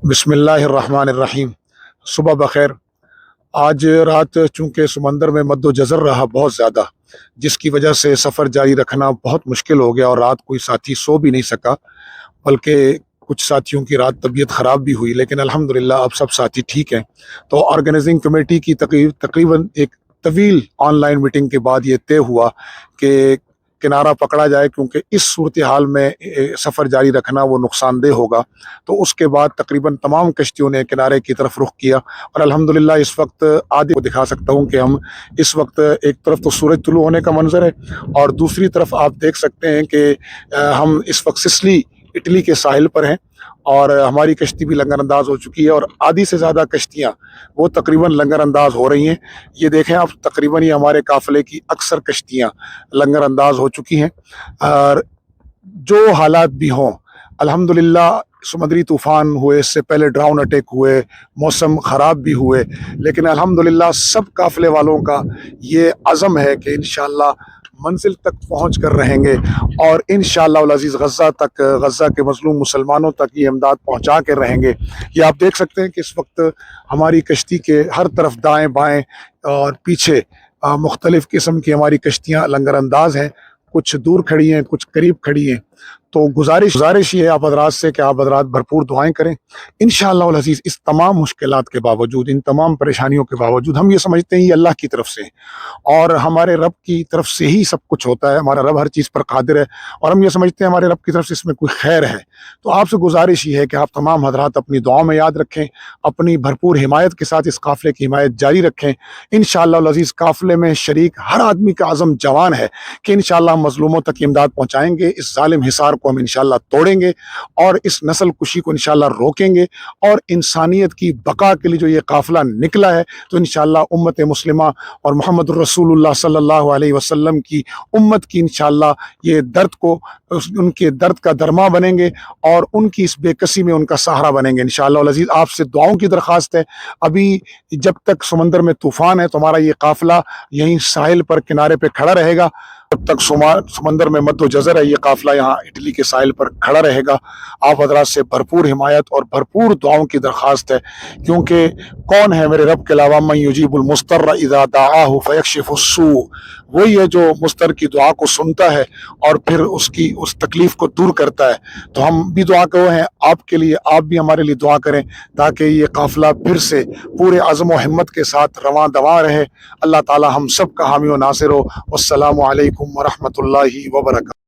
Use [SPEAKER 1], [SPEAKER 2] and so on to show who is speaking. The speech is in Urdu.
[SPEAKER 1] بسم اللہ الرحمن الرحیم۔ صبح بخیر۔ آج رات چونکہ سمندر میں مد و جزر رہا بہت زیادہ، جس کی وجہ سے سفر جاری رکھنا بہت مشکل ہو گیا، اور رات کوئی ساتھی سو بھی نہیں سکا، بلکہ کچھ ساتھیوں کی رات طبیعت خراب بھی ہوئی، لیکن الحمدللہ اب سب ساتھی ٹھیک ہیں۔ تو آرگنائزنگ کمیٹی کی تقریباً ایک طویل آن لائن میٹنگ کے بعد یہ طے ہوا کہ کنارہ پکڑا جائے، کیونکہ اس صورتحال میں سفر جاری رکھنا وہ نقصان دہ ہوگا۔ تو اس کے بعد تقریباً تمام کشتیوں نے کنارے کی طرف رخ کیا، اور الحمدللہ اس وقت آدھی کو دکھا سکتا ہوں کہ ہم اس وقت ایک طرف تو سورج طلوع ہونے کا منظر ہے، اور دوسری طرف آپ دیکھ سکتے ہیں کہ ہم اس وقت سسلی اٹلی کے ساحل پر ہیں، اور ہماری کشتی بھی لنگر انداز ہو چکی ہے، اور آدھی سے زیادہ کشتیاں وہ تقریباً لنگر انداز ہو رہی ہیں۔ یہ دیکھیں آپ، تقریباً یہ ہمارے قافلے کی اکثر کشتیاں لنگر انداز ہو چکی ہیں، اور جو حالات بھی ہوں الحمدللہ، سمندری طوفان ہوئے، اس سے پہلے ڈراؤن اٹیک ہوئے، موسم خراب بھی ہوئے، لیکن الحمدللہ سب قافلے والوں کا یہ عزم ہے کہ انشاءاللہ منزل تک پہنچ کر رہیں گے، اور انشاءاللہ العزیز غزہ کے مظلوم مسلمانوں تک یہ امداد پہنچا کے رہیں گے۔ یہ آپ دیکھ سکتے ہیں کہ اس وقت ہماری کشتی کے ہر طرف دائیں بائیں اور پیچھے مختلف قسم کی ہماری کشتیاں لنگر انداز ہیں، کچھ دور کھڑی ہیں، کچھ قریب کھڑی ہیں۔ تو گزارش یہ ہے آپ حضرات سے کہ آپ حضرات بھرپور دعائیں کریں۔ انشاءاللہ العزیز اس تمام مشکلات کے باوجود، ان تمام پریشانیوں کے باوجود، ہم یہ سمجھتے ہیں یہ اللہ کی طرف سے، اور ہمارے رب کی طرف سے ہی سب کچھ ہوتا ہے۔ ہمارا رب ہر چیز پر قادر ہے، اور ہم یہ سمجھتے ہیں ہمارے رب کی طرف سے اس میں کوئی خیر ہے۔ تو آپ سے گزارش یہ ہے کہ آپ تمام حضرات اپنی دعاؤں میں یاد رکھیں، اپنی بھرپور حمایت کے ساتھ اس قافلے کی حمایت جاری رکھیں۔ انشاءاللہ العزیز قافلے میں شریک ہر آدمی کا عزم جوان ہے کہ انشاءاللہ ہم مظلوموں تک امداد پہنچائیں گے، اس ظالم حصار کو ہم انشاءاللہ توڑیں گے، اور اس نسل کشی کو انشاءاللہ روکیں گے، اور انسانیت کی بقا کے لیے جو یہ قافلہ نکلا ہے، تو انشاءاللہ امت مسلمہ اور محمد رسول اللہ صلی اللہ علیہ وسلم کی امت کی انشاءاللہ یہ درد کو، ان کے درد کا درما بنیں گے، اور ان کی اس بے کسی میں ان کا سہارا بنیں گے انشاءاللہ العزیز۔ آپ سے دعاؤں کی درخواست ہے، ابھی جب تک سمندر میں طوفان ہے تو ہمارا یہ قافلہ یہیں ساحل پر کنارے پہ کھڑا رہے گا، جب تک سمندر میں مد و جزر ہے یہ قافلہ یہاں اٹلی کے ساحل پر کھڑا رہے گا۔ آپ حضرات سے بھرپور حمایت اور بھرپور دعاؤں کی درخواست ہے، کیونکہ کون ہے میرے رب کے علاوہ من یجیب المضطر اذا دعاہ فیکشف السوء، وہی ہے جو مضطر کی دعا کو سنتا ہے اور پھر اس تکلیف کو دور کرتا ہے۔ تو ہم بھی دعا کرو ہیں آپ کے لیے، آپ بھی ہمارے لیے دعا کریں تاکہ یہ قافلہ پھر سے پورے عزم و ہمت کے ساتھ رواں دواں رہے۔ اللہ تعالی ہم سب کا حامی و ناصر ہو۔ والسلام علیکم ورحمۃ اللہ وبرکاتہ۔